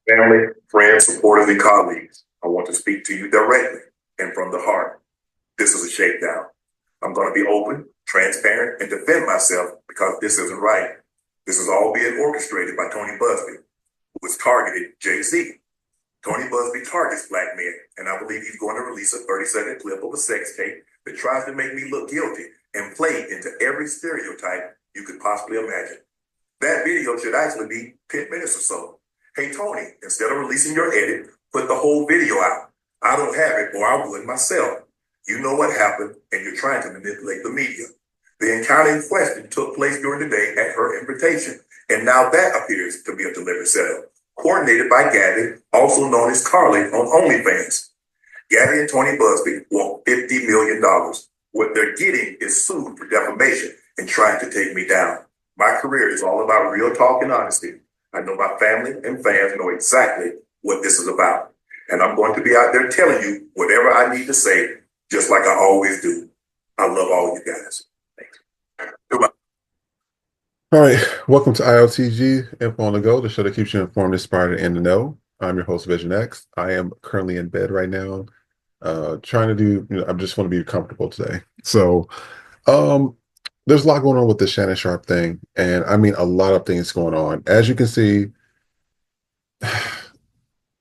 Family, friends, supporters, and colleagues, I want to speak to you directly and from the heart. This is a shakedown. I'm going to be open, transparent, and defend myself because this isn't right. This is all being orchestrated by Tony Buzbee, who has targeted Jay-Z. Tony Buzbee targets black men, and I believe he's going to release a 30-second clip of a sex tape that tries to make me look guilty and play into every stereotype you could possibly imagine. That video should actually be 10 minutes or so. Hey, Tony, instead of releasing your edit, put the whole video out. I don't have it, or I would myself. You know what happened, and you're trying to manipulate the media. The encounter in question took place during the day at her invitation, and now that appears to be a deliberate setup, coordinated by Gabby, also known as Carly on OnlyFans. Gabby and Tony Buzbee want $50 million. What they're getting is sued for defamation and trying to take me down. My career is all about real talk and honesty. I know my family and fans know exactly what this is about. And I'm going to be out there telling you whatever I need to say, just like I always do. I love all you guys. Thanks. Goodbye. All right, welcome to IOTG Info on the Go, the show that keeps you informed, inspired, and in the know. I'm your host, Vision X. I am currently in bed right now, trying to do. I just want to be comfortable today. So, there's a lot going on with the Shannon Sharpe thing, and I mean a lot of things going on. As you can see,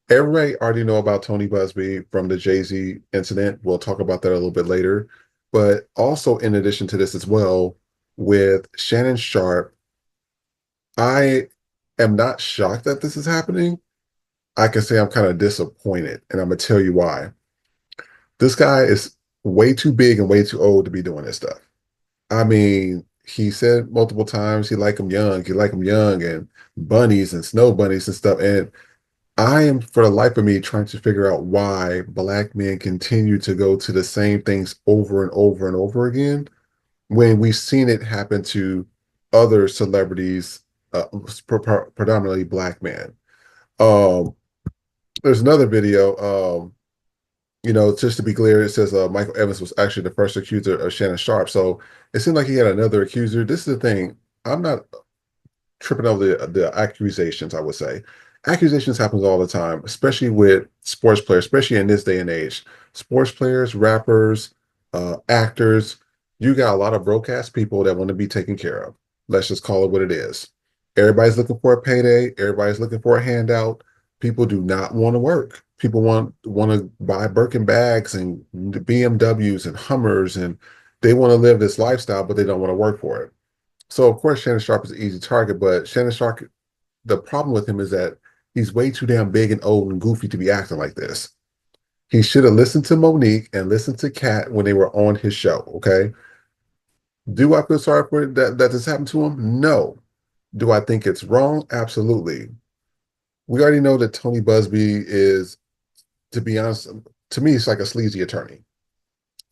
everybody already know about Tony Buzbee from the Jay-Z incident. We'll talk about that a little bit later. But also, in addition to this as well, with Shannon Sharpe, I am not shocked that this is happening. I can say I'm kind of disappointed, and I'm gonna tell you why. This guy is way too big and way too old to be doing this stuff. I mean, he said multiple times he like him young, and bunnies and snow bunnies and stuff. And I am, for the life of me, trying to figure out why black men continue to go to the same things over and over and over again when we've seen it happen to other celebrities, predominantly black men. Um, there's another video. Just to be clear, it says Michael Evans was actually the first accuser of Shannon Sharpe. So it seemed like he had another accuser. This is the thing. I'm not tripping over the accusations, I would say. Accusations happens all the time, especially with sports players, especially in this day and age. Sports players, rappers, actors, you got a lot of broadcast people that want to be taken care of. Let's just call it what it is. Everybody's looking for a payday. Everybody's looking for a handout. People do not want to work. People want to buy Birkin bags and BMWs and Hummers, and they want to live this lifestyle, but they don't want to work for it. So of course Shannon Sharpe is an easy target, but Shannon Sharpe, the problem with him is that he's way too damn big and old and goofy to be acting like this. He should have listened to Monique and listened to Kat when they were on his show. Okay. Do I feel sorry for that this happened to him? No. Do I think it's wrong? Absolutely. We already know that Tony Buzbee is, to be honest, to me, it's like a sleazy attorney.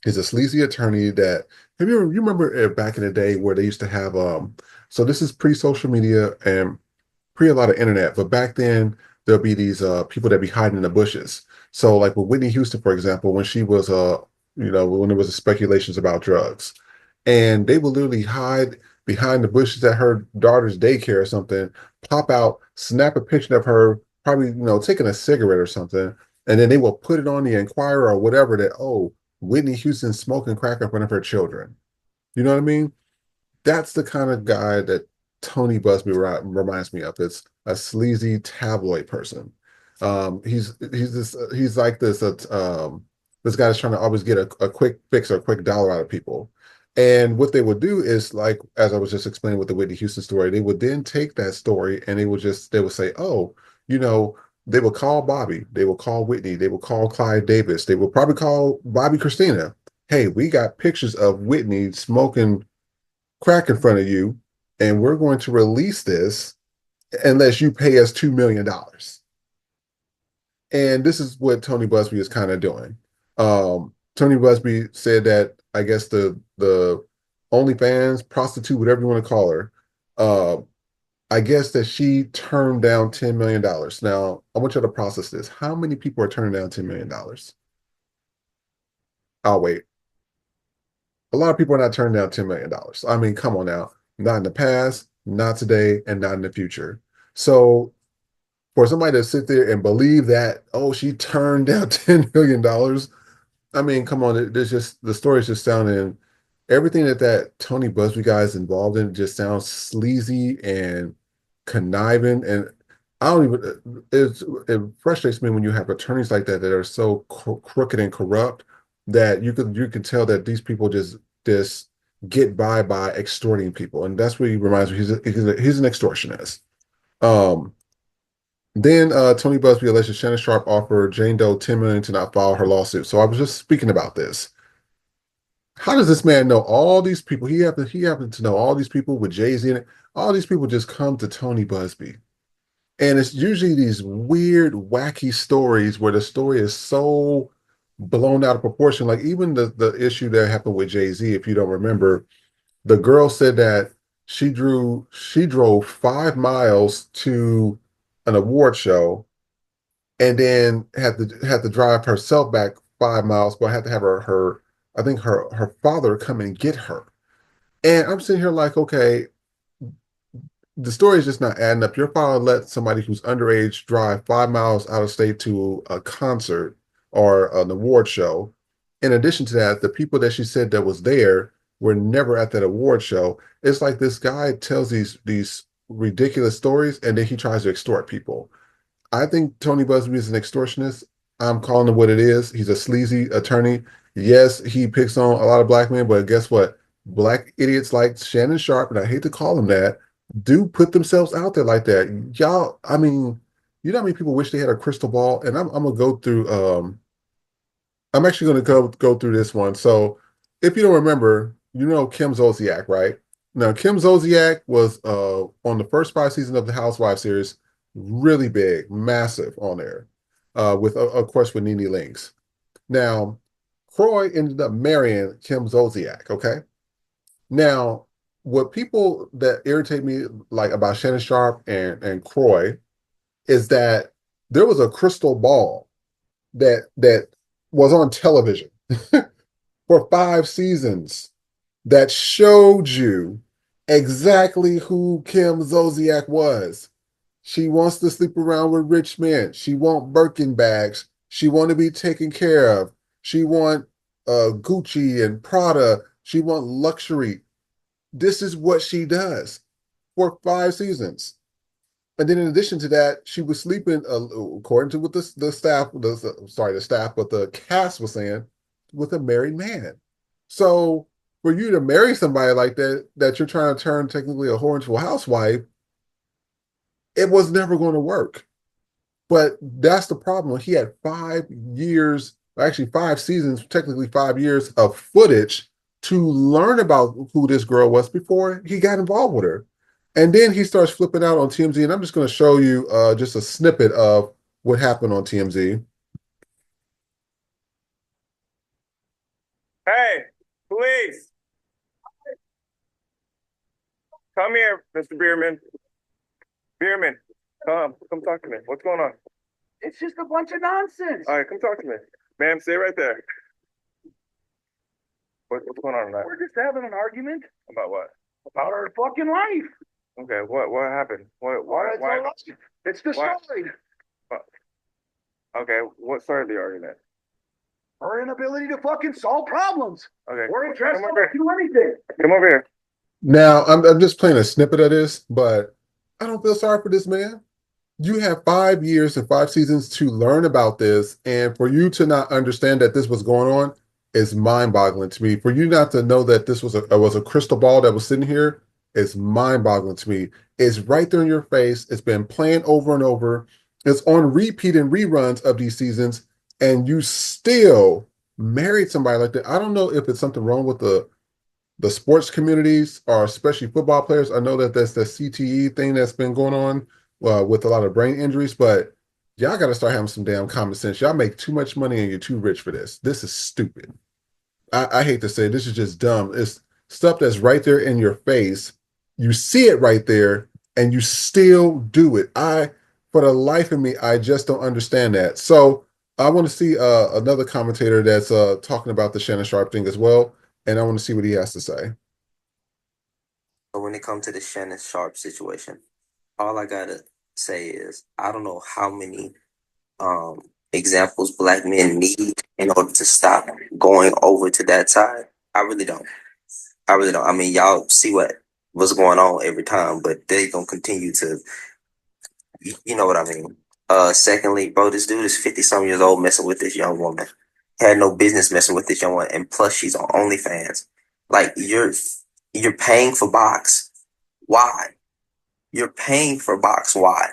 He's a sleazy attorney that you remember back in the day where they used to have so this is pre-social media and pre a lot of internet, but back then there'll be these people that be hiding in the bushes. So like with Whitney Houston, for example, when she was when there was speculations about drugs, and they would literally hide behind the bushes at her daughter's daycare or something, pop out, snap a picture of her, probably taking a cigarette or something, and then they will put it on the Enquirer or whatever that, oh, Whitney Houston smoking crack in front of her children. You know what I mean? That's the kind of guy that Tony Busby reminds me of. It's a sleazy tabloid person. He's like this guy that's trying to always get a quick fix or a quick dollar out of people. And what they would do is, like, as I was just explaining with the Whitney Houston story, they would then take that story and they would say, oh, you know, they would call Bobby, they would call Whitney, they would call Clyde Davis, they would probably call Bobby Christina. Hey, we got pictures of Whitney smoking crack in front of you, and we're going to release this unless you pay us $2 million. And this is what Tony Buzbee is kind of doing. Tony Buzbee said that, I guess, the OnlyFans prostitute, whatever you want to call her, uh, I guess that she turned down $10 million. Now, I want you to process this. How many people are turning down $10 million? I'll wait. A lot of people are not turning down $10 million. I mean, come on now. Not in the past, not today, and not in the future. So for somebody to sit there and believe that, oh, she turned down $10 million. I mean, come on, there's just the story's just sounding everything that Tony Buzbee guy is involved in just sounds sleazy and conniving, and I don't even. It frustrates me when you have attorneys like that that are so crooked and corrupt that you can tell that these people just get by extorting people, and that's what he reminds me. He's an extortionist. Um, then Tony Buzbee alleges Shannon Sharpe offered Jane Doe 10 million to not file her lawsuit. So I was just speaking about this. How does this man know all these people? He happened to know all these people with Jay-Z in it. All these people just come to Tony Buzbee. And it's usually these weird, wacky stories where the story is so blown out of proportion. Like even the issue that happened with Jay-Z, if you don't remember, the girl said that she drove 5 miles to an award show and then had to drive herself back 5 miles, but had to have her I think her father come and get her. And I'm sitting here like, okay, the story is just not adding up. Your father let somebody who's underage drive 5 miles out of state to a concert or an award show. In addition to that, the people that she said that was there were never at that award show. It's like this guy tells these ridiculous stories and then he tries to extort people. I think Tony Buzbee is an extortionist. I'm calling him what it is. He's a sleazy attorney. Yes, he picks on a lot of black men, but guess what? Black idiots like Shannon Sharpe, and I hate to call him that, do put themselves out there like that. Y'all, I mean, you know how many people wish they had a crystal ball? And I'm gonna go through I'm actually gonna go through this one. So if you don't remember, you know Kim Zolciak, right? Now Kim Zolciak was on the first 5 seasons of the Housewives series, really big, massive on there. With of course with Nene Leakes. Now, Croy ended up marrying Kim Zolciak, okay? Now, what people that irritate me like about Shannon Sharpe and Croy is that there was a crystal ball that was on television for 5 seasons that showed you exactly who Kim Zolciak was. She wants to sleep around with rich men. She want Birkin bags. She want to be taken care of. She want Gucci and Prada. She want luxury. This is what she does for 5 seasons. And then in addition to that, she was sleeping, according to what the staff, but the cast was saying, with a married man. So for you to marry somebody like that you're trying to turn technically a whore into a housewife, it was never going to work. But that's the problem. He had 5 years, actually 5 seasons, technically 5 years of footage to learn about who this girl was before he got involved with her. And then he starts flipping out on TMZ. And I'm just going to show you just a snippet of what happened on TMZ. Hey, police, come here, Mr. Bierman. Bierman, come talk to me. What's going on? It's just a bunch of nonsense. All right, come talk to me. Ma'am, stay right there. What's going on tonight? We're just having an argument About what? about our fucking life. Okay, what happened? Why? It's the Why? story. Okay, what started the argument? Our inability to fucking solve problems. Okay, We're interested come over to do anything. Come over here. Now, I'm just playing a snippet of this, but I don't feel sorry for this man. You have 5 years and 5 seasons to learn about this, and for you to not understand that this was going on is mind-boggling to me. For you not to know that this was a crystal ball that was sitting here is mind-boggling to me. It's right there in your face. It's been playing over and over. It's on repeat and reruns of these seasons, and you still married somebody like that. I don't know if it's something wrong with the sports communities or especially football players. I know that that's the CTE thing that's been going on with a lot of brain injuries, but y'all got to start having some damn common sense. Y'all make too much money and you're too rich for this. This is stupid. I hate to say it, this is just dumb. It's stuff that's right there in your face. You see it right there and you still do it. For the life of me, I just don't understand that. So I want to see another commentator that's talking about the Shannon Sharpe thing as well. And I want to see what he has to say. So when it comes to the Shannon Sharpe situation, all I gotta say is I don't know how many examples black men need in order to stop going over to that side. I really don't. I really don't. I mean, y'all see what's going on every time, but they gonna continue to. You know what I mean. Secondly, bro, this dude is 50 some years old messing with this young woman. Had no business messing with this young one, and plus she's on OnlyFans. Like you're paying for box. Why? You're paying for box. Why?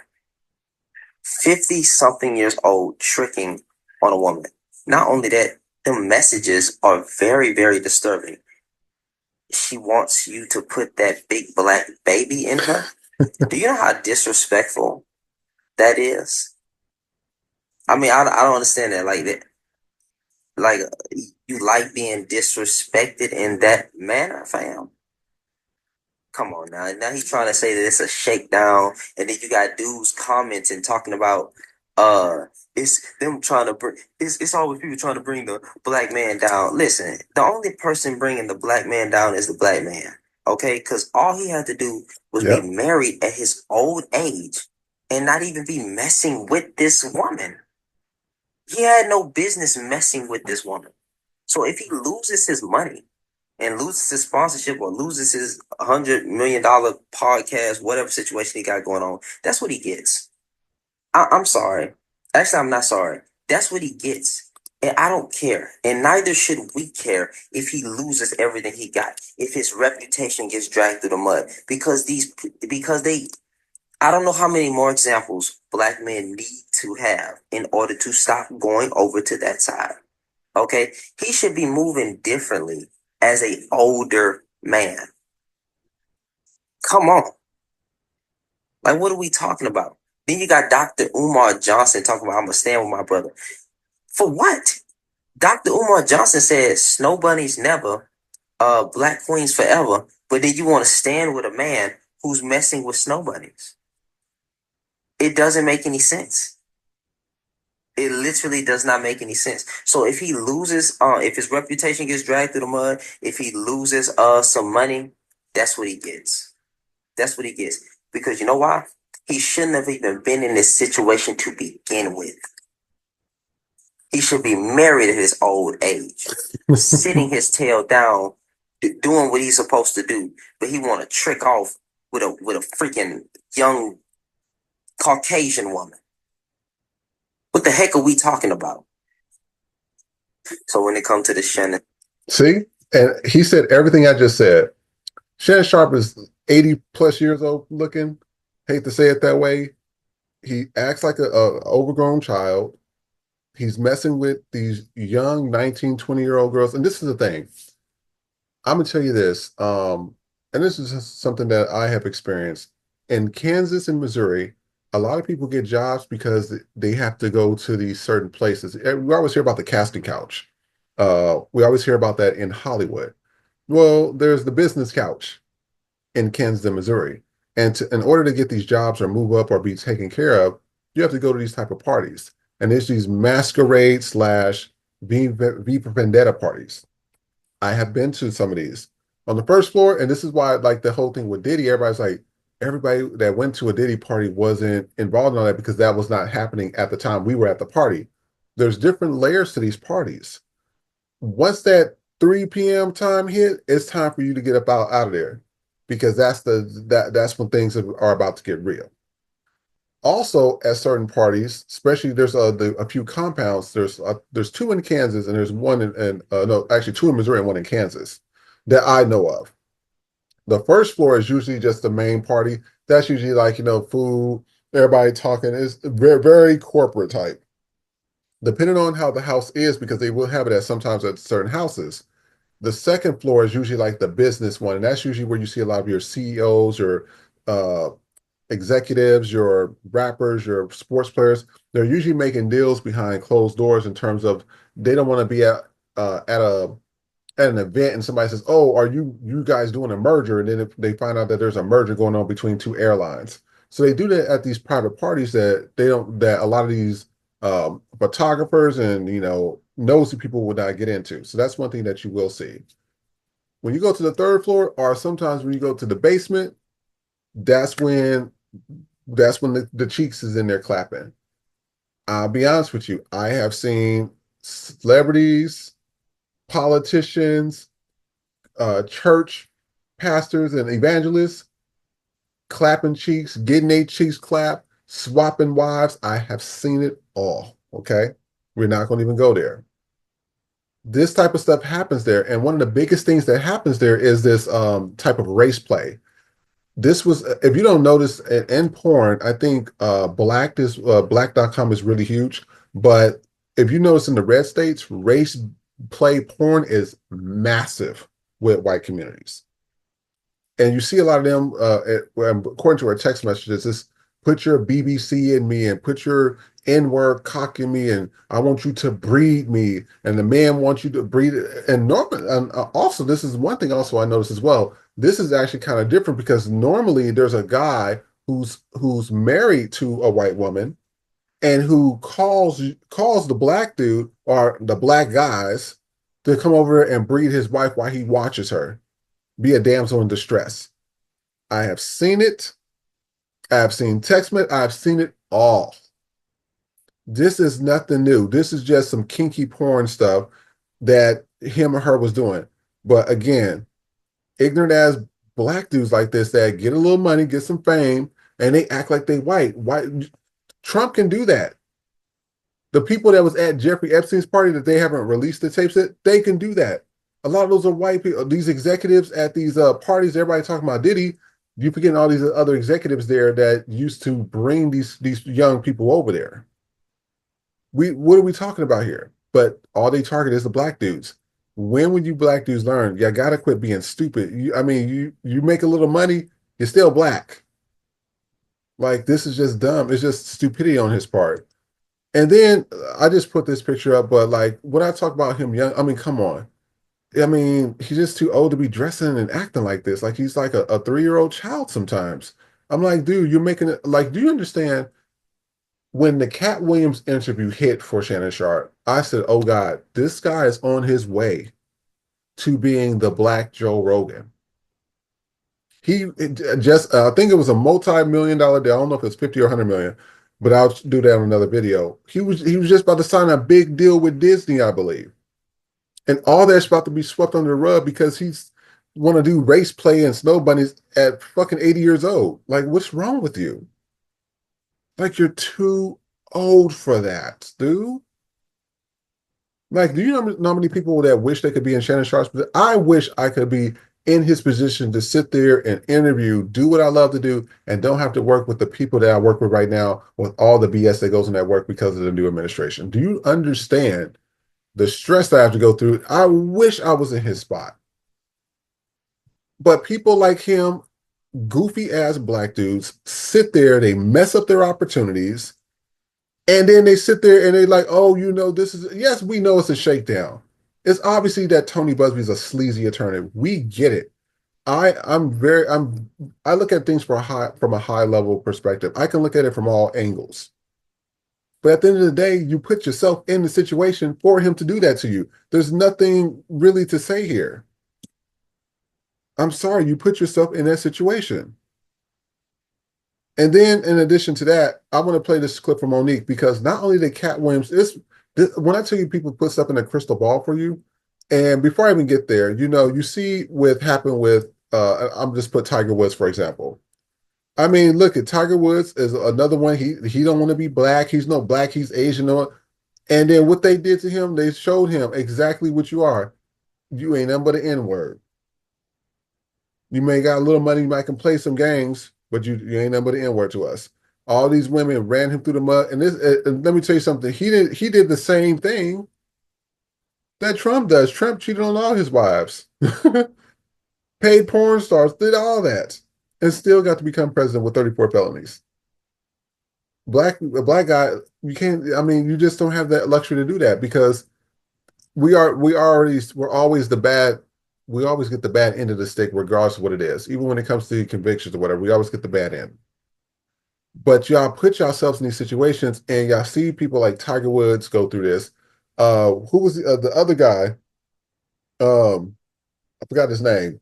50 something years old tricking on a woman. Not only that, the messages are very, very disturbing. She wants you to put that big black baby in her. Do you know how disrespectful that is? I mean, I don't understand that. Like that, like you like being disrespected in that manner, fam. Come on now. Now he's trying to say that it's a shakedown, and then you got dudes commenting talking about it's them trying to bring it's always people trying to bring the black man down. Listen, the only person bringing the black man down is the black man. Okay, because all he had to do was be Yep. married at his old age and not even be messing with this woman. He had no business messing with this woman. So if he loses his money and loses his sponsorship or loses his $100 million podcast, whatever situation he got going on, that's what he gets. I'm sorry. Actually, I'm not sorry. That's what he gets. And I don't care. And neither should we care if he loses everything he got, if his reputation gets dragged through the mud. Because they I don't know how many more examples black men need to have in order to stop going over to that side. Okay? He should be moving differently as a older man. Come on. Like, what are we talking about? Then you got Dr. Umar Johnson talking about I'm gonna stand with my brother. For what? Dr. Umar Johnson says snow bunnies never, black queens forever, but then you want to stand with a man who's messing with snow bunnies. It doesn't make any sense. It literally does not make any sense. So if he loses, if his reputation gets dragged through the mud, if he loses some money, that's what he gets. That's what he gets. Because you know why? He shouldn't have even been in this situation to begin with. He should be married at his old age, sitting his tail down, doing what he's supposed to do. But he want to trick off with a freaking young Caucasian woman. What the heck are we talking about? So when it comes to the Shannon, See, and he said everything I just said. Shannon Sharpe is 80 plus years old looking. Hate to say it that way. He acts like a overgrown child. He's messing with these young 19, 20-year-old girls. And this is the thing. I'm going to tell you this. And this is just something that I have experienced. In Kansas and Missouri, a lot of people get jobs because they have to go to these certain places. We always hear about the casting couch. We always hear about that in Hollywood. Well, there's the business couch in Kansas and Missouri. And in order to get these jobs or move up or be taken care of, you have to go to these type of parties. And there's these masquerade / V for Vendetta parties. I have been to some of these on the first floor. And this is why, like the whole thing with Diddy, everybody's like, everybody that went to a Diddy party wasn't involved in that because that was not happening at the time we were at the party. There's different layers to these parties. Once that 3 p.m. time hit, it's time for you to get up out of there because that's when things are about to get real. Also, at certain parties, especially there's a few compounds. There's two in Kansas and there's one in no, actually two in Missouri and one in Kansas that I know of. The first floor is usually just the main party. That's usually like, food, everybody talking. It's very, very corporate type. Depending on how the house is, because they will have it sometimes at certain houses. The second floor is usually like the business one, and that's usually where you see a lot of your CEOs, your executives, your rappers, your sports players. They're usually making deals behind closed doors in terms of they don't want to be at an event and somebody says, "Oh, are you guys doing a merger?" And then if they find out that there's a merger going on between two airlines, so they do that at these private parties that a lot of these photographers and nosy people would not get into. So that's one thing that you will see. When you go to the third floor, or sometimes when you go to the basement, that's when That's when the cheeks is in there clapping. I'll be honest with you. I have seen celebrities, politicians, church pastors and evangelists clapping cheeks, getting their cheeks clapped, swapping wives. I have seen it all. Okay. We're not going to even go there. This type of stuff happens there. And one of the biggest things that happens there is this type of race play. This was, if you don't notice in porn, I think black.com is really huge. But if you notice in the red states, race play porn is massive with white communities. And you see a lot of them, according to our text messages, is put your BBC in me and put your N-word cock in me, and I want you to breed me, and the man wants you to breed it. And normally, and also, this is one thing also I noticed as well. This is actually kind of different because normally there's a guy who's married to a white woman and who calls the black dude or the black guys to come over and breed his wife while he watches her be a damsel in distress. I have seen it. I have seen text messages. I've seen it all. This is nothing new. This is just some kinky porn stuff that him or her was doing. But again, ignorant as black dudes like this that get a little money, get some fame, and they act like they white. Trump can do that. The people that was at Jeffrey Epstein's party that they haven't released the tapes, they can do that. A lot of those are white people. These executives at these parties, everybody talking about Diddy. You forgetting all these other executives there that used to bring these young people over there. What are we talking about here? But all they target is the black dudes. When would you black dudes learn? You gotta quit being stupid. You make a little money, you're still black. Like, this is just dumb. It's just stupidity on his part. And then I just put this picture up, but like when I talk about him young, I mean, come on. I mean, he's just too old to be dressing and acting like this. Like he's like a 3-year-old child sometimes. I'm like, dude, you're making it like, do you understand when the Cat Williams interview hit for Shannon Sharpe? I said, oh God, this guy is on his way to being the black Joe Rogan. He just, I think it was a multi-million-dollar deal. I don't know if it's 50 or 100 million, but I'll do that on another video. He was just about to sign a big deal with Disney, I believe. And all that's about to be swept under the rug because he's want to do race play and snow bunnies at fucking 80 years old. Like, what's wrong with you? Like, you're too old for that, dude. Like, do you know how many people that wish they could be in Shannon Sharpe's position? I wish I could be in his position to sit there and interview, do what I love to do, and don't have to work with the people that I work with right now with all the BS that goes in that work because of the new administration. Do you understand the stress that I have to go through? I wish I was in his spot. But people like him, goofy ass black dudes, sit there, they mess up their opportunities, and then they sit there and they like, oh, this is, yes, we know it's a shakedown. It's obviously that Tony Buzbee is a sleazy attorney. We get it. I look at things from a high level perspective. I can look at it from all angles. But at the end of the day, you put yourself in the situation for him to do that to you. There's nothing really to say here. I'm sorry, you put yourself in that situation. And then in addition to that, I want to play this clip from Monique because not only did Cat Williams, when I tell you people put stuff in a crystal ball for you, and before I even get there, you see what happened with, I'm just put Tiger Woods, for example. I mean, look at Tiger Woods is another one. He don't want to be black. He's no black. He's Asian. And then what they did to him, they showed him exactly what you are. You ain't nothing but an N-word. You may got a little money. You might can play some games, but you ain't nothing but an N-word to us. All these women ran him through the mud. And let me tell you something. He did the same thing that Trump does. Trump cheated on all his wives, paid porn stars, did all that, and still got to become president with 34 felonies. A black guy, you can't. I mean, you just don't have that luxury to do that because we're always the bad. We always get the bad end of the stick, regardless of what it is. Even when it comes to convictions or whatever, we always get the bad end. But y'all put yourselves in these situations, and y'all see people like Tiger Woods go through this. Who was the other guy? I forgot his name.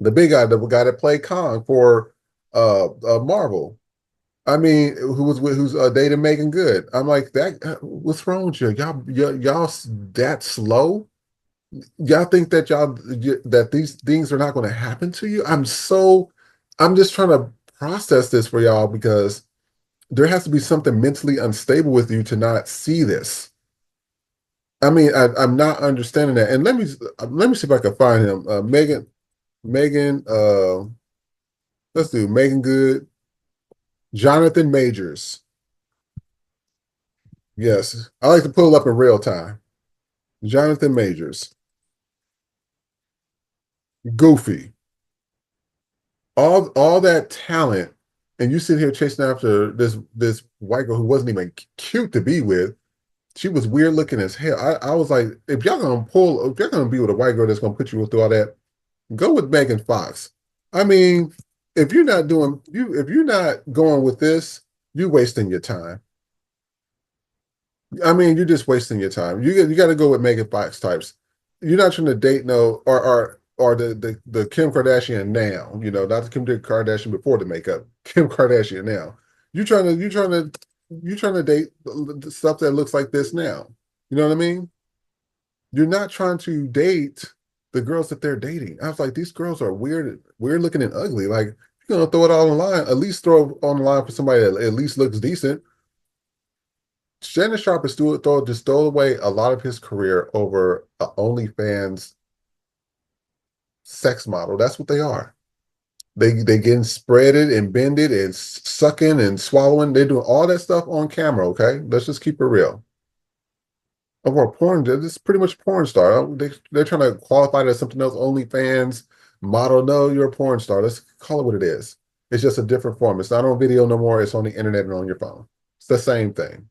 The big guy, the guy that played Kong for Marvel. I mean, who's dating Megan Good. I'm like, that what's wrong with you? Y'all that slow? Y'all think that that these things are not going to happen to you? I'm just trying to process this for y'all because there has to be something mentally unstable with you to not see this. I mean, I'm not understanding that. And let me see if I can find him. Megan, let's do Megan Good, Jonathan Majors. Yes, I like to pull up in real time. Jonathan Majors, Goofy, all that talent, and you sit here chasing after this white girl who wasn't even cute to be with. She was weird looking as hell. I was like, if you're gonna be with a white girl that's gonna put you through all that, go with Megan Fox. I mean, if you're not going with this, you're wasting your time. I mean, you're just wasting your time. You got to go with Megan Fox types. You're not trying to date no or the Kim Kardashian now. You know, not the Kim Kardashian before the makeup. Kim Kardashian now. You trying to date the stuff that looks like this now. You know what I mean? You're not trying to date the girls that they're dating. I was like, these girls are weird looking and ugly. Like, you're gonna throw it all on the line. At least throw on the line for somebody that at least looks decent. Shannon Sharpe is just stole away a lot of his career over a OnlyFans sex model. That's what they are. They getting spreaded and bended and sucking and swallowing. They're doing all that stuff on camera. Okay, let's just keep it real. Over a porn, this is pretty much a porn star. They're trying to qualify it as something else. OnlyFans model. No, you're a porn star. Let's call it what it is. It's just a different form. It's not on video no more. It's on the internet and on your phone. It's the same thing.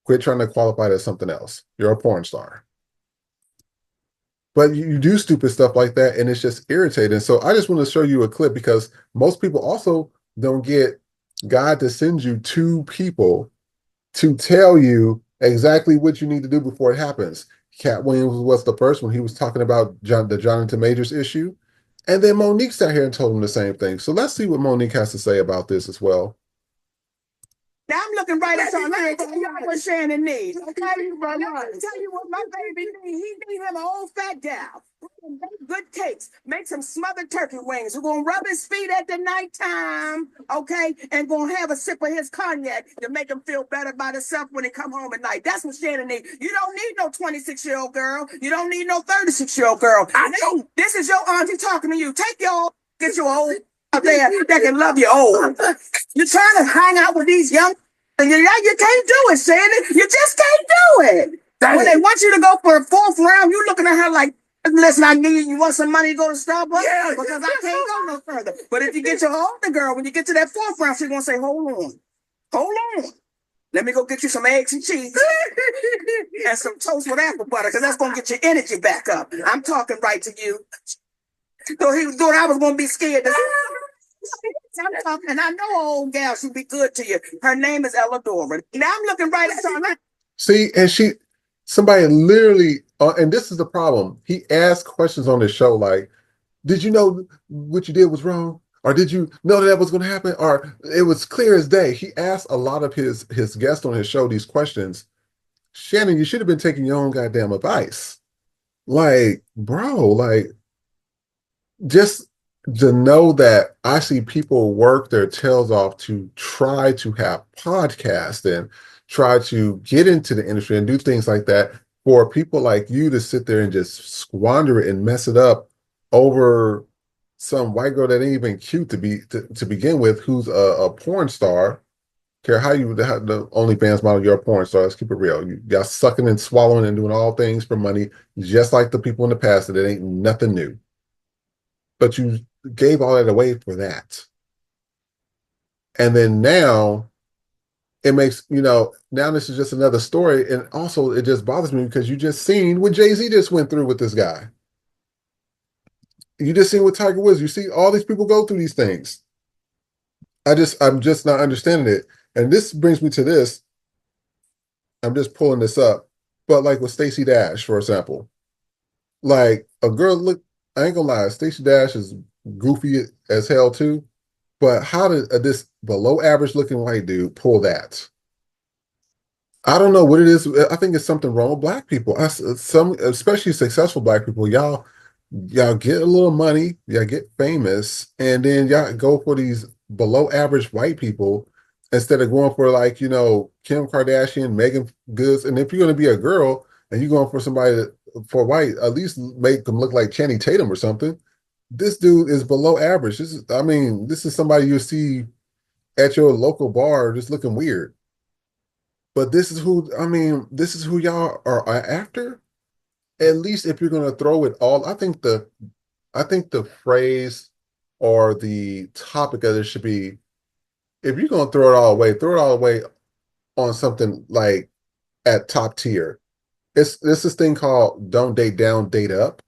Quit trying to qualify it as something else. You're a porn star. But you do stupid stuff like that, and it's just irritating. So I just want to show you a clip because most people also don't get God to send you two people to tell you exactly what you need to do before it happens. Cat Williams was the first one. He was talking about the Jonathan Majors issue. And then Monique sat here and told him the same thing. So let's see what Monique has to say about this as well. Now I'm looking right at what Shannon needs. Okay, tell you what my baby needs. He needs him an old fat gal. Good cakes. Make some smothered turkey wings. We're gonna rub his feet at the nighttime, okay, and gonna have a sip of his cognac to make him feel better about himself when he come home at night. That's what Shannon needs. You don't need no 26-year-old girl. You don't need no 36-year-old girl. I know. This is your auntie talking to you. Take your get your old out there that can love you old. You're trying to hang out with these young and you can't do it, Shannon. You just can't do it. When they want you to go for a fourth round, you looking at her like, listen, I need you want some money to go to Starbucks? Yeah, because I can't go no further. But if you get your older girl, when you get to that fourth round, she's gonna say, hold on. Let me go get you some eggs and cheese and some toast with apple butter, because that's gonna get your energy back up. I'm talking right to you. So he was doing, I was gonna be scared to I'm talking, and I know an old gal, she'll be good to you. Her name is Ella Dora. Now I'm looking right at her. See, and somebody literally, and this is the problem. He asked questions on the show like, did you know what you did was wrong? Or did you know that was going to happen? Or it was clear as day. He asked a lot of his guests on his show these questions. Shannon, you should have been taking your own goddamn advice. Like, bro, like, just to know that I see people work their tails off to try to have podcasts and try to get into the industry and do things like that, for people like you to sit there and just squander it and mess it up over some white girl that ain't even cute to begin with, who's a porn star. Care how you the OnlyFans model, you're a porn star. Let's keep it real. You got sucking and swallowing and doing all things for money, just like the people in the past. That it ain't nothing new. But you gave all that away for that. And then now it makes, now this is just another story. And also it just bothers me because you just seen what Jay-Z just went through with this guy. You just seen what Tiger Woods, you see all these people go through these things. I'm just not understanding it. And this brings me to this. I'm just pulling this up. But like with Stacey Dash, for example, like a girl, look, I ain't gonna lie, Stacey Dash is goofy as hell too. But how did this below average looking white dude pull that? I don't know what it is. I think it's something wrong with black people. Some, especially successful black people, y'all get a little money, y'all get famous, and then y'all go for these below average white people instead of going for like, Kim Kardashian, Megan Goods. And if you're going to be a girl and you're going for somebody for white, at least make them look like Channing Tatum or something. This dude is below average. This is somebody you see at your local bar just looking weird. But this is who y'all are after. At least if you're gonna throw it all, I think the phrase or the topic of it should be, if you're gonna throw it all away on something like at top tier. It's this thing called don't date down, date up.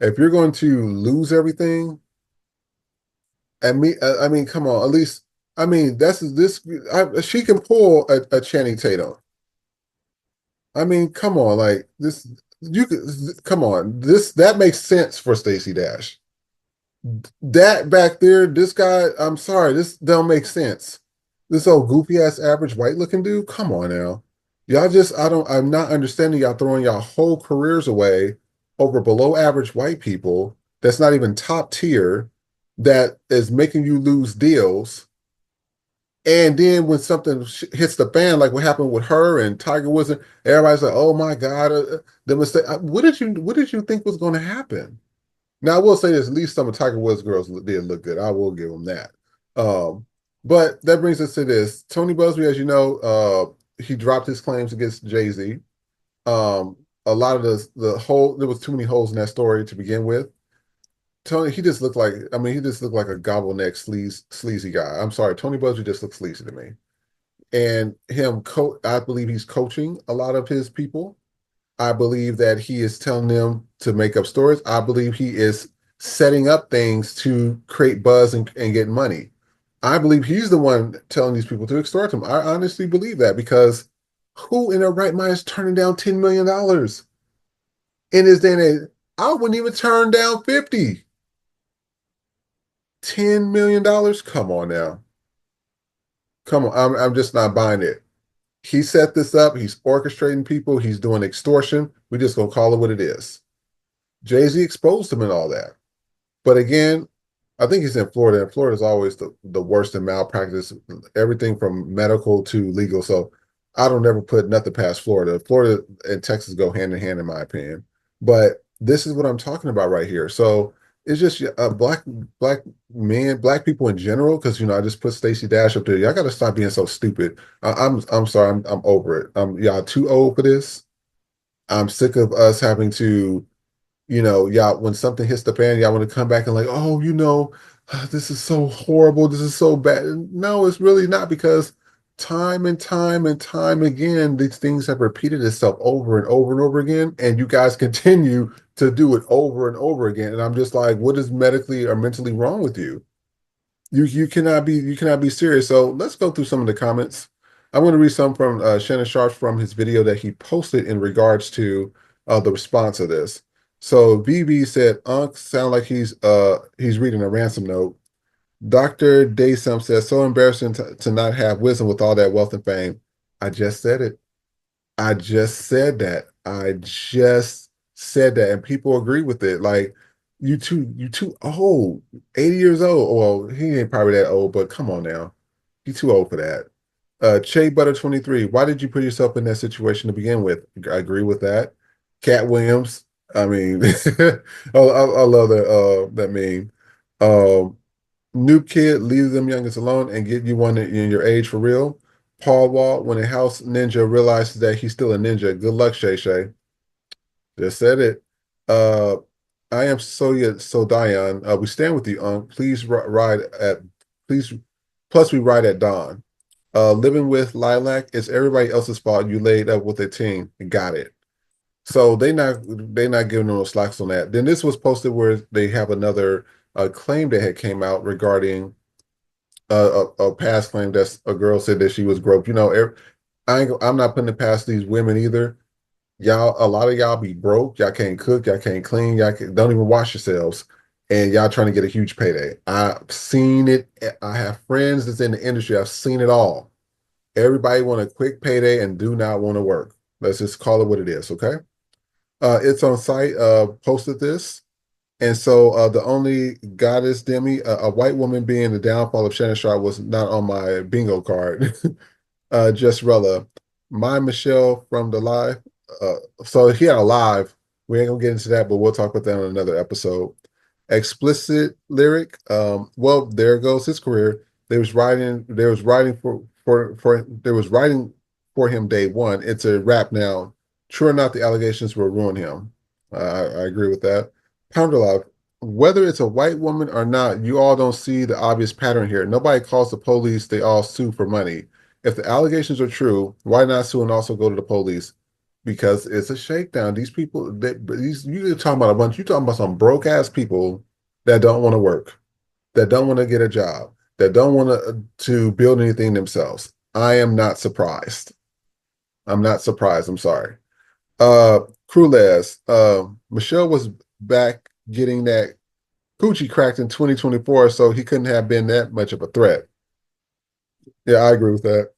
If you're going to lose everything, come on, at least she can pull a Channing Tatum. Come on, like this. You could come on. That makes sense for Stacey Dash. That back there, this guy. I'm sorry, this don't make sense. This old goofy ass average white looking dude. Come on now, y'all just. I'm not understanding y'all throwing y'all whole careers away over below average white people. That's not even top tier. That is making you lose deals. And then when something hits the fan, like what happened with her and Tiger Woods, everybody's like, "Oh my God, the mistake." What did you think was going to happen? Now I will say this: at least some of Tiger Woods girls did look good. I will give them that. Um, but that brings us to this: Tony Buzbee, as you know, he dropped his claims against Jay-Z. A lot of there was too many holes in that story to begin with. Tony, he just looked like a gobbleneck sleazy guy. I'm sorry, Tony Buzzy just looks sleazy to me. And I believe he's coaching a lot of his people. I believe that he is telling them to make up stories. I believe he is setting up things to create buzz and get money. I believe he's the one telling these people to extort them. I honestly believe that because who in their right mind is turning down $10 million in his day and age? I wouldn't even turn down 50. $10 million? Come on now. Come on. I'm just not buying it. He set this up. He's orchestrating people. He's doing extortion. We just gonna call it what it is. Jay-Z exposed him and all that. But again, I think he's in Florida, and Florida is always the worst in malpractice, everything from medical to legal. So I don't ever put nothing past Florida. Florida and Texas go hand in hand, in my opinion. But this is what I'm talking about right here. So it's just black men, black people in general, because I just put Stacey Dash up there. Y'all got to stop being so stupid. I'm sorry, I'm over it. Y'all too old for this. I'm sick of us having to, y'all, when something hits the fan, y'all want to come back and like, oh, this is so horrible. This is so bad. No, it's really not, because time and time and time again, these things have repeated itself over and over and over again. And you guys continue to do it over and over again. And I'm just like, what is medically or mentally wrong with you? You cannot be serious. So let's go through some of the comments. I'm going to read some from Shannon Sharpe from his video that he posted in regards to the response of this. So BB said, "Unc sound like he's reading a ransom note." Dr. Daysum says, "So embarrassing to not have wisdom with all that wealth and fame." I just said it. I just said that. I just said that, and people agree with it. Like, you too old. 80 years old. Well, he ain't probably that old, but come on now. You too old for that. Che Butter 23. Why did you put yourself in that situation to begin with? I agree with that. Cat Williams. I mean, I love that meme. New kid, leave them youngest alone and get you one in your age for real. Paul Wall, when a house ninja realizes that he's still a ninja. Good luck, Shay Shay. Just said it. Uh, I am so Dion. We stand with you, Please ride at please. Plus, we ride at dawn. Living with Lilac, it's everybody else's fault. You laid up with a team. Got it. So they not giving no slacks on that. Then this was posted where they have another claim that had came out regarding a past claim that a girl said that she was groped. I'm not putting it past these women either. Y'all, a lot of y'all be broke. Y'all can't cook. Y'all can't clean. Don't even wash yourselves. and y'all trying to get a huge payday. I've seen it. I have friends that's in the industry. I've seen it all. Everybody want a quick payday and do not want to work. Let's just call it what it is, okay? It's on site, posted this. And so the only goddess Demi, a white woman being the downfall of Shannon Sharpe was not on my bingo card. Just Rella. My Michelle from the live. Uh, so he had a live. We ain't gonna get into that, but we'll talk about that on another episode. Explicit lyric. Well, there goes his career. There was writing for him day one. It's a rap now. True or not, the allegations will ruin him. I agree with that. Pounder Live. Whether it's a white woman or not, you all don't see the obvious pattern here. Nobody calls the police, they all sue for money. If the allegations are true, why not sue and also go to the police? Because it's a shakedown. These people, you're talking about you're talking about some broke ass people that don't want to work, that don't want to get a job, that don't want to build anything themselves. I am not surprised. I'm not surprised. I'm sorry. Crewless, Michelle was back getting that coochie cracked in 2024, so he couldn't have been that much of a threat. Yeah, I agree with that.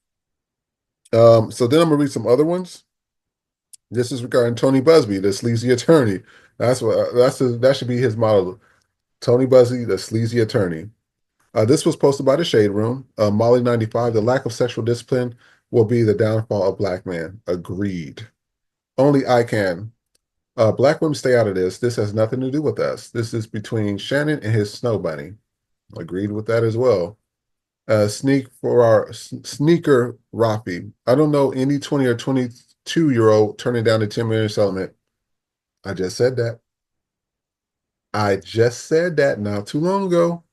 So then I'm gonna read some other ones. This is regarding Tony Buzbee, the sleazy attorney. That should be his motto. Tony Buzbee, the sleazy attorney. This was posted by the Shade Room. Molly 95, the lack of sexual discipline will be the downfall of black men. Agreed. Only I can. Black women stay out of this. This has nothing to do with us. This is between Shannon and his snow bunny. Agreed with that as well. Sneaker Rafi. I don't know any 20 or 22-year-old turning down the 10 million settlement. I just said that. I just said that not too long ago.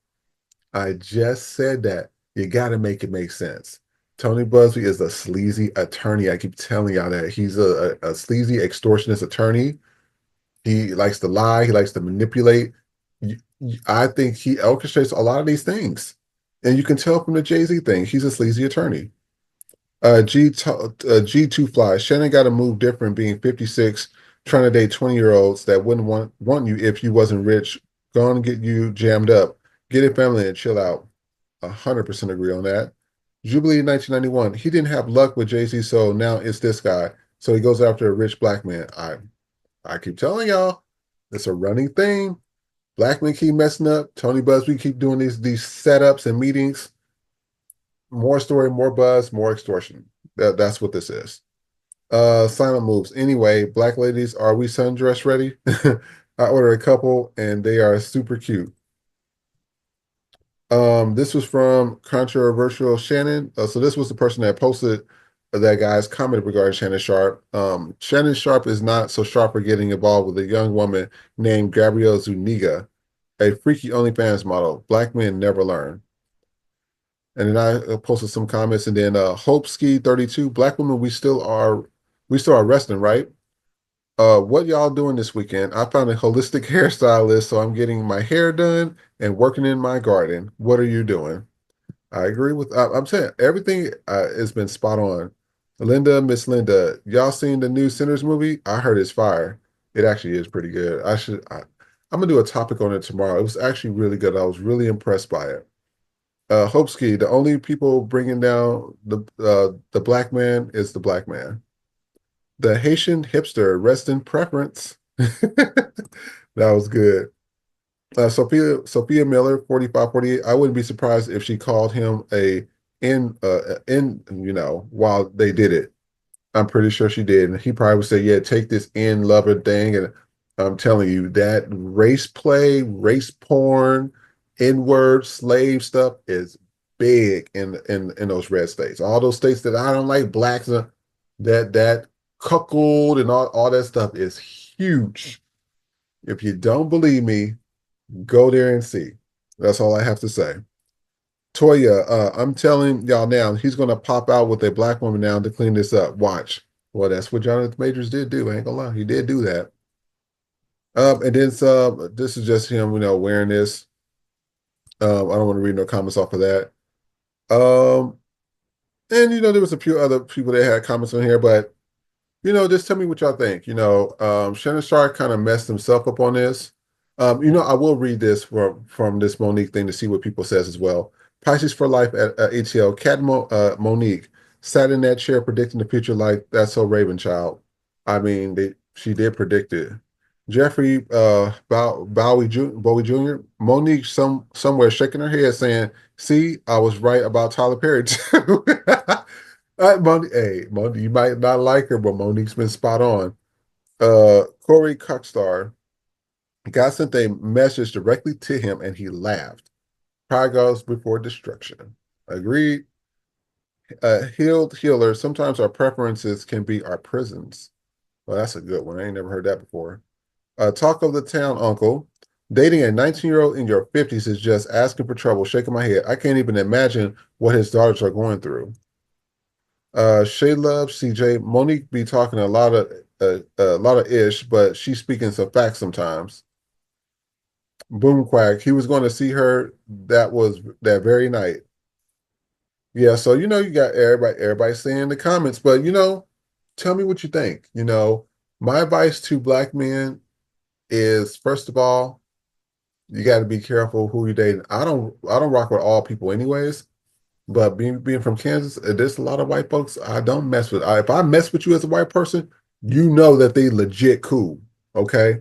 I just said that. You got to make it make sense. Tony Buzbee is a sleazy attorney. I keep telling y'all that. He's a sleazy extortionist attorney. He likes to lie. He likes to manipulate. I think he orchestrates a lot of these things. And you can tell from the Jay-Z thing, he's a sleazy attorney. G2 Fly. Shannon got to move different being 56, trying to date 20-year-olds that wouldn't want you if you wasn't rich. Go on and get you jammed up. Get a family and chill out. 100% agree on that. Jubilee 1991. He didn't have luck with Jay-Z, so now it's this guy. So he goes after a rich black man. I keep telling y'all, it's a running thing. Black men keep messing up. Tony Buzbee keep doing these setups and meetings. More story, more buzz, more extortion. That's what this is. Silent moves. Anyway, black ladies, are we sundress ready? I ordered a couple and they are super cute. This was from Controversial Shannon. So this was the person that posted that guy's comment regarding Shannon Sharpe. Shannon Sharpe is not so sharp for getting involved with a young woman named Gabrielle Zuniga, a freaky OnlyFans model. Black men never learn. And then I posted some comments, and then Hope Ski 32, black women, we still are resting, right? What y'all doing this weekend? I found a holistic hairstylist, so I'm getting my hair done and working in my garden. What are you doing? I agree with. I'm saying everything has been spot on. Miss Linda, y'all seen the new Sinners movie? I heard it's fire. It actually is pretty good. I'm gonna do a topic on it tomorrow. It was actually really good. I was really impressed by it. Hopeski, the only people bringing down the black man is the black man. The Haitian hipster, rest in preference. That was good. Sophia Miller, 4548. I wouldn't be surprised if she called him while they did it. I'm pretty sure she did. And he probably would say, yeah, take this in lover thing. And I'm telling you, that race play, race porn, N-word, slave stuff is big in those red states. All those states that I don't like, blacks, that cuckold and all that stuff is huge. If you don't believe me, go there and see. That's all I have to say. Toya, I'm telling y'all now, he's going to pop out with a black woman now to clean this up. Watch. Well, that's what Jonathan Majors did do. I ain't gonna lie. He did do that. And then this is just him, wearing this. I don't want to read no comments off of that. And, there was a few other people that had comments on here, but, just tell me what y'all think. Shannon Sharpe kind of messed himself up on this. I will read this from this Monique thing to see what people says as well. Pisces for life at ATL. Monique sat in that chair predicting the future like that's so Raven child. I mean, she did predict it. Jeffrey Bowie Jr. Monique somewhere shaking her head saying, "See, I was right about Tyler Perry too." Monique, you might not like her, but Monique's been spot on. Corey Cockstar. God sent a message directly to him and he laughed. Pride goes before destruction. Agreed. Healed healer. Sometimes our preferences can be our prisons. Well, that's a good one. I ain't never heard that before. Talk of the town, uncle. Dating a 19-year-old in your 50s is just asking for trouble, shaking my head. I can't even imagine what his daughters are going through. Shay Love, CJ, Monique be talking a lot of ish, but she's speaking some facts sometimes. Boom quack. He was going to see her. That was that very night. Yeah, so you got everybody saying in the comments, but tell me what you think. My advice to black men is first of all, you got to be careful who you're dating. I don't rock with all people anyways, but being from Kansas, there's a lot of white folks I don't mess with. If I mess with you as a white person, you know that they legit cool. Okay.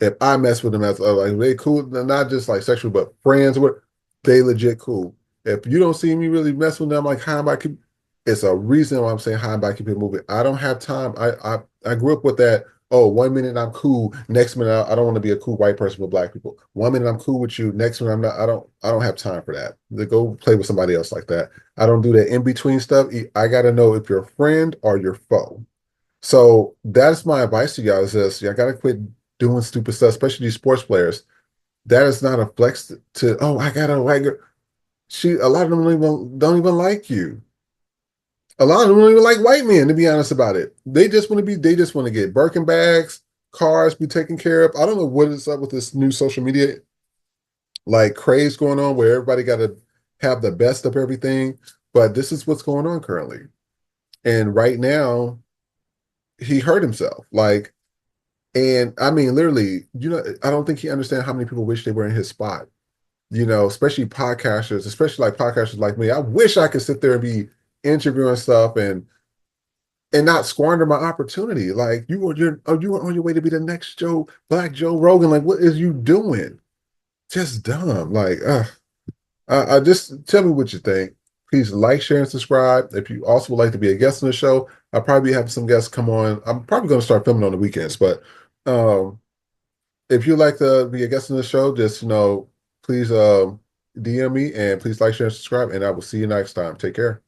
If I mess with them as like they cool, not just like sexual, but friends, what they legit cool. If you don't see me really mess with them, like how I keep, it's a reason why I'm saying how I keep it moving. I don't have time. I grew up with that. Oh, 1 minute I'm cool, next minute I don't want to be a cool white person with black people. 1 minute I'm cool with you, next minute I'm not. I don't have time for that. To go play with somebody else like that. I don't do that in between stuff. I got to know if you're a friend or your foe. So that's my advice to y'all is this. Y'all got to quit doing stupid stuff, especially these sports players. That is not a flex to, oh, I got to like her. A lot of them don't even like you. A lot of them don't even like white men, to be honest about it. They just want to get Birkin bags, cars, be taken care of. I don't know what is up with this new social media like craze going on where everybody got to have the best of everything. But this is what's going on currently. And right now, he hurt himself. And I mean, literally, I don't think he understands how many people wish they were in his spot. Especially podcasters, especially like podcasters like me. I wish I could sit there and be interviewing stuff and not squander my opportunity. Like you were on your way to be the next Black Joe Rogan. Like, what is you doing? Just dumb. Like, I just tell me what you think. Please like, share, and subscribe. If you also would like to be a guest on the show, I'll probably have some guests come on. I'm probably going to start filming on the weekends, but um, if you'd like to be a guest on the show, just please DM me and please like, share, and subscribe. And I will see you next time. Take care.